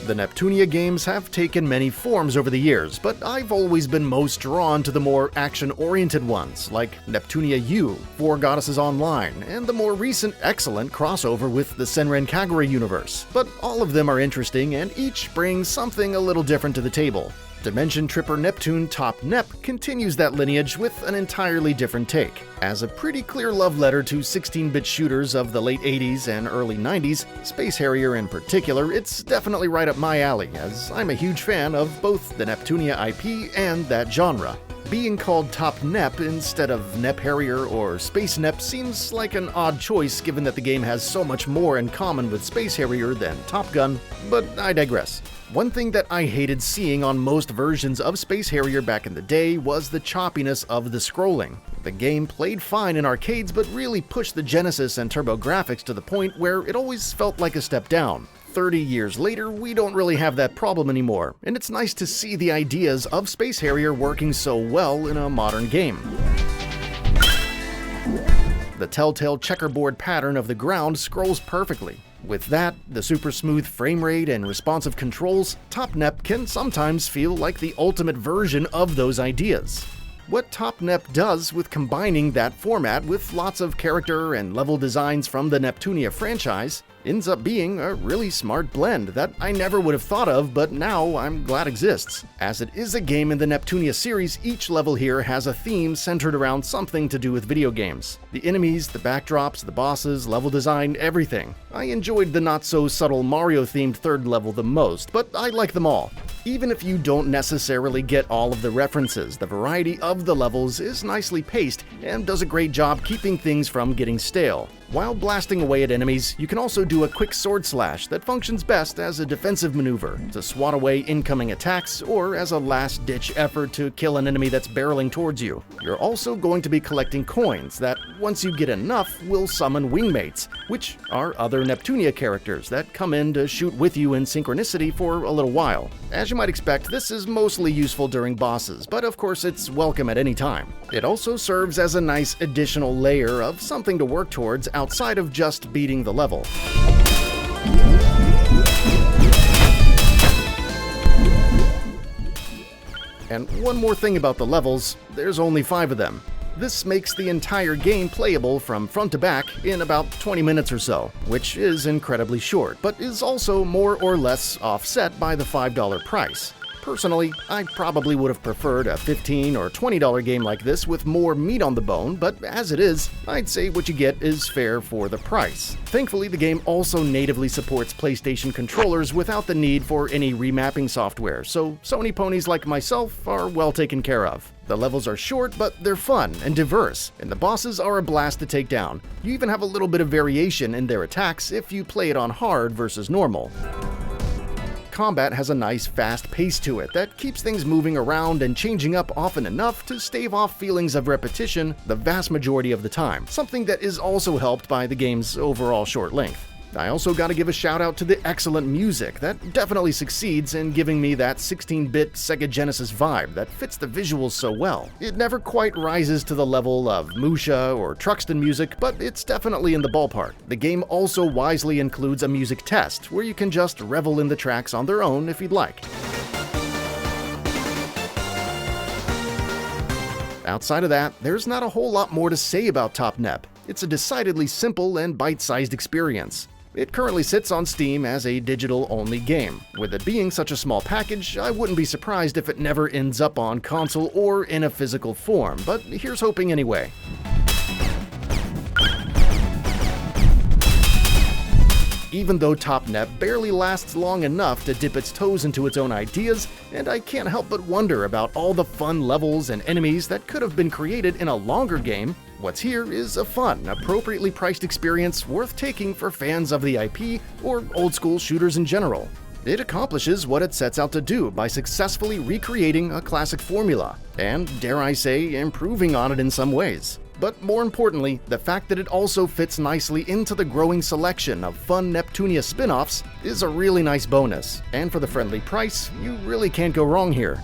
The Neptunia games have taken many forms over the years, but I've always been most drawn to the more action-oriented ones, like Neptunia U, Four Goddesses Online, and the more recent excellent crossover with the Senran Kagura universe. But all of them are interesting, and each brings something a little different to the table. Dimension Tripper Neptune Top NEP continues that lineage with an entirely different take. As a pretty clear love letter to 16-bit shooters of the late 80s and early 90s, Space Harrier in particular, it's definitely right up my alley, as I'm a huge fan of both the Neptunia IP and that genre. Being called Top NEP instead of NEP Harrier or Space NEP seems like an odd choice given that the game has so much more in common with Space Harrier than Top Gun, but I digress. One thing that I hated seeing on most versions of Space Harrier back in the day was the choppiness of the scrolling. The game played fine in arcades but really pushed the Genesis and TurboGrafx to the point where it always felt like a step down. 30 years later, we don't really have that problem anymore, and it's nice to see the ideas of Space Harrier working so well in a modern game. The telltale checkerboard pattern of the ground scrolls perfectly. With that, the super smooth frame rate and responsive controls, Top NEP can sometimes feel like the ultimate version of those ideas. What Top NEP does with combining that format with lots of character and level designs from the Neptunia franchise ends up being a really smart blend that I never would have thought of, but now I'm glad exists. As it is a game in the Neptunia series, each level here has a theme centered around something to do with video games. The enemies, the backdrops, the bosses, level design, everything. I enjoyed the not-so-subtle Mario-themed third level the most, but I like them all. Even if you don't necessarily get all of the references, the variety of the levels is nicely paced and does a great job keeping things from getting stale. While blasting away at enemies, you can also do a quick sword slash that functions best as a defensive maneuver, to swat away incoming attacks, or as a last-ditch effort to kill an enemy that's barreling towards you. You're also going to be collecting coins that, once you get enough, will summon wingmates, which are other Neptunia characters that come in to shoot with you in synchronicity for a little while. As you might expect, this is mostly useful during bosses, but of course it's welcome at any time. It also serves as a nice additional layer of something to work towards outside of just beating the level. And one more thing about the levels, there's only 5 of them. This makes the entire game playable from front to back in about 20 minutes or so, which is incredibly short, but is also more or less offset by the $5 price. Personally, I probably would have preferred a $15 or $20 game like this with more meat on the bone, but as it is, I'd say what you get is fair for the price. Thankfully, the game also natively supports PlayStation controllers without the need for any remapping software, so Sony ponies like myself are well taken care of. The levels are short, but they're fun and diverse, and the bosses are a blast to take down. You even have a little bit of variation in their attacks if you play it on hard versus normal. Combat has a nice fast pace to it that keeps things moving around and changing up often enough to stave off feelings of repetition the vast majority of the time, something that is also helped by the game's overall short length. I also gotta give a shout out to the excellent music that definitely succeeds in giving me that 16-bit Sega Genesis vibe that fits the visuals so well. It never quite rises to the level of Musha or Truxton music, but it's definitely in the ballpark. The game also wisely includes a music test, where you can just revel in the tracks on their own if you'd like. Outside of that, there's not a whole lot more to say about Top NEP. It's a decidedly simple and bite-sized experience. It currently sits on Steam as a digital-only game. With it being such a small package, I wouldn't be surprised if it never ends up on console or in a physical form, but here's hoping anyway. Even though Top NEP barely lasts long enough to dip its toes into its own ideas, and I can't help but wonder about all the fun levels and enemies that could have been created in a longer game, what's here is a fun, appropriately priced experience worth taking for fans of the IP or old-school shooters in general. It accomplishes what it sets out to do by successfully recreating a classic formula, and, dare I say, improving on it in some ways. But more importantly, the fact that it also fits nicely into the growing selection of fun Neptunia spin-offs is a really nice bonus, and for the friendly price, you really can't go wrong here.